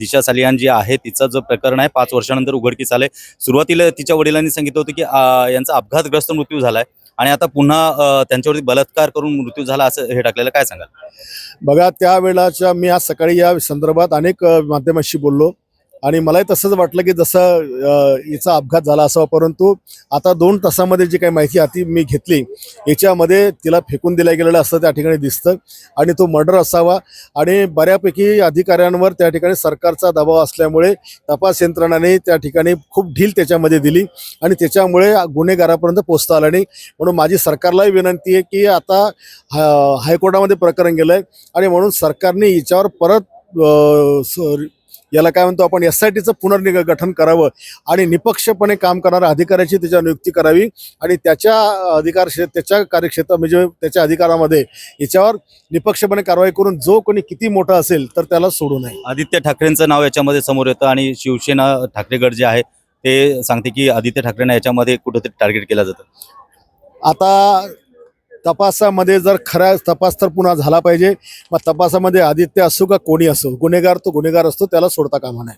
दिशा सालियान जी आहे तिचं जो प्रकरण आहे 5 वर्षानंतर उघडकीस आलंय। सुरुवातीला तिच्या वडिलांनी सांगितलं होतं की यांचा अपघातग्रस्त मृत्यू झालाय आणि आता पुन्हा त्यांच्यावरती बलात्कार करून मृत्यू झाला असं हे टाकलेलं, काय सांगाल? बघा, त्यावेळेच्या मी आज सकाळी या संदर्भात अनेक माध्यमांशी बोललो आणि मलाही तसंच वाटलं की जसं हिचा अपघात झाला असावा, परंतु आता 2 तासामध्ये जी काही माहिती हाती मी घेतली याच्यामध्ये तिला फेकून दिलं गेलेलं असं त्या ठिकाणी दिसतं आणि तो मर्डर असावा आणि बऱ्यापैकी अधिकाऱ्यांवर त्या ठिकाणी सरकारचा दबाव असल्यामुळे तपास यंत्रणाने त्या ठिकाणी खूप ढील त्याच्यामध्ये दिली आणि त्याच्यामुळे गुन्हेगारापर्यंत पोहोचता आलं नाही। म्हणून माझी सरकारलाही विनंती आहे की आता हायकोर्टामध्ये प्रकरण गेलं आहे आणि म्हणून सरकारने याच्यावर परत याला काय म्हणतो आपण SITचं पुनर्गठन करावं आणि निपक्षपणे काम करणाऱ्या अधिकाऱ्याची त्याच्या नियुक्ती करावी आणि त्याच्या कार्यक्षेत्र म्हणजे त्याच्या अधिकारामध्ये याच्यावर निपक्षपणे कारवाई करून जो कोणी किती मोठा असेल तर त्याला सोडू नये। आदित्य ठाकरेंचं नाव याच्यामध्ये समोर येतं आणि शिवसेना ठाकरे गट जे आहे ते सांगते की आदित्य ठाकरेंना याच्यामध्ये कुठेतरी टार्गेट केलं जातं। आता तपासामध्ये जर खरा तपास तर पुन्हा झाला पाहिजे, मग तपासामध्ये आदित्य असो का कोणी असो, गुन्हेगार तो गुन्हेगार असतो, त्याला सोडता कामा नये।